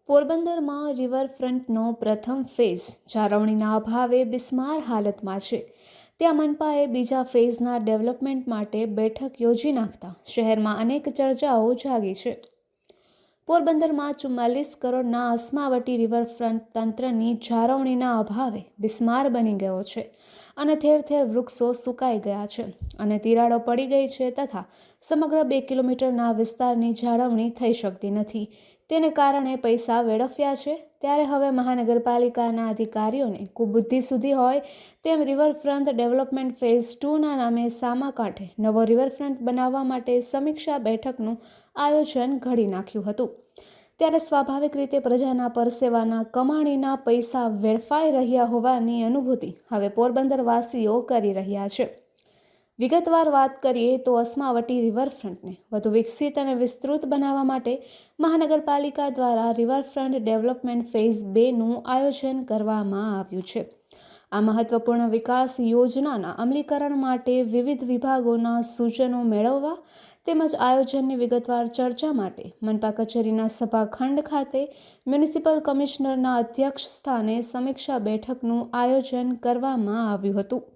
પોરબંદરમાં રિવરફ્રન્ટનો પ્રથમ ફેઝ જાળવણીના અભાવે બિસ્માર હાલતમાં છે. ત્યાં મનપાએ બીજા ફેઝના ડેવલપમેન્ટ માટે બેઠક યોજી નાખતા શહેરમાં અનેક ચર્ચાઓ જાગી છે. પોરબંદરમાં 44 કરોડના અસ્માવટી રિવરફ્રન્ટ તંત્રની જાળવણીના અભાવે બિસ્માર બની ગયો છે અને ઠેર ઠેર વૃક્ષો સુકાઈ ગયા છે અને તિરાડો પડી ગઈ છે તથા સમગ્ર 2 કિલોમીટરના વિસ્તારની જાળવણી થઈ શકતી નથી. તેને કારણે પૈસા વેડફ્યા છે. ત્યારે હવે મહાનગરપાલિકાના અધિકારીઓને કુબુદ્ધિ સુધી હોય તેમ રિવરફ્રન્ટ ડેવલપમેન્ટ ફેઝ 2ના નામે સામા કાંઠે નવો રિવરફ્રન્ટ બનાવવા માટે સમીક્ષા બેઠકનું આયોજન ઘડી નાખ્યું હતું. ત્યારે સ્વાભાવિક રીતે પ્રજાના પરસેવાના કમાણીના પૈસા વેડફાઈ રહ્યા હોવાની અનુભૂતિ હવે પોરબંદરવાસીઓ કરી રહ્યા છે. વિગતવાર વાત કરીએ તો અસ્માવટી રિવરફ્રન્ટને વધુ વિકસિત અને વિસ્તૃત બનાવવા માટે મહાનગરપાલિકા દ્વારા રિવરફ્રન્ટ ડેવલપમેન્ટ ફેઝ 2નું આયોજન કરવામાં આવ્યું છે. આ મહત્વપૂર્ણ વિકાસ યોજનાના અમલીકરણ માટે વિવિધ વિભાગોના સૂચનો મેળવવા તેમજ આયોજનની વિગતવાર ચર્ચા માટે મનપા કચેરીના સભાખંડ ખાતે મ્યુનિસિપલ કમિશનરના અધ્યક્ષ સ્થાને સમીક્ષા બેઠકનું આયોજન કરવામાં આવ્યું હતું.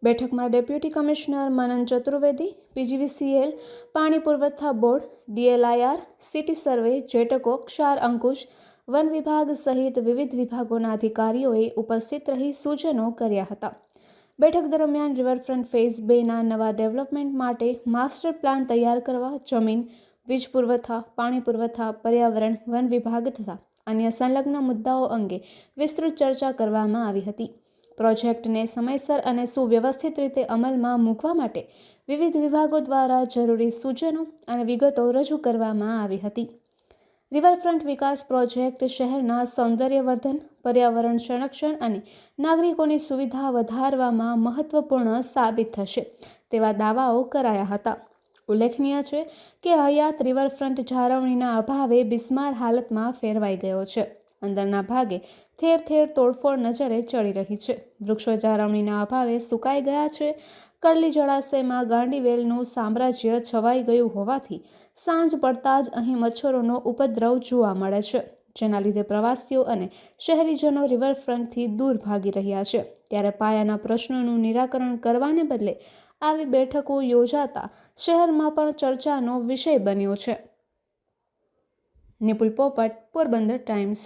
બેઠકમાં ડેપ્યુટી કમિશનર મનન ચતુર્વેદી, પીજીવીસીએલ, પાણી પુરવઠા board, DLIR, city survey, GETCO, ક્ષાર અંકુશ, વન વિભાગ સહિત વિવિધ વિભાગોના અધિકારીઓએ ઉપસ્થિત રહી સૂચનો કર્યા હતા. બેઠક દરમિયાન રિવરફ્રન્ટ ફેઝ 2ના નવા ડેવલપમેન્ટ માટે માસ્ટર પ્લાન તૈયાર કરવા, જમીન, વીજ પુરવઠા, પાણી પુરવઠા, પર્યાવરણ, વન વિભાગ તથા અન્ય સંલગ્ન મુદ્દાઓ અંગે વિસ્તૃત ચર્ચા કરવામાં આવી હતી. પ્રોજેક્ટને સમયસર અને સુવ્યવસ્થિત રીતે અમલમાં મૂકવા માટે વિવિધ વિભાગો દ્વારા જરૂરી સૂચનો અને વિગતો રજૂ કરવામાં આવી હતી. રિવરફ્રન્ટ વિકાસ પ્રોજેક્ટ શહેરના સૌંદર્યવર્ધન, પર્યાવરણ સંરક્ષણ અને નાગરિકોની સુવિધા વધારવામાં મહત્વપૂર્ણ સાબિત થશે તેવા દાવાઓ કરાયા હતા. ઉલ્લેખનીય છે કે હયાત રિવરફ્રન્ટ જાળવણીના અભાવે બિસ્માર હાલતમાં ફેરવાઈ ગયો છે. અંદરના ભાગે ઠેર ઠેર તોડફોડ નજરે ચડી રહી છે. વૃક્ષો જાળવણીના અભાવે સુકાઈ ગયા છે. કરલી જળાશયમાં ગાંડીવેલનું સામ્રાજ્ય છવાઈ ગયું હોવાથી સાંજ પડતા જ અહીં મચ્છરોનો ઉપદ્રવ જોવા મળે છે, જેના લીધે પ્રવાસીઓ અને શહેરીજનો રિવરફ્રન્ટથી દૂર ભાગી રહ્યા છે. ત્યારે પાયાના પ્રશ્નોનું નિરાકરણ કરવાને બદલે આવી બેઠકો યોજાતા શહેરમાં પણ ચર્ચાનો વિષય બન્યો છે. નિપુલ પોપટ, પોરબંદર ટાઈમ્સ.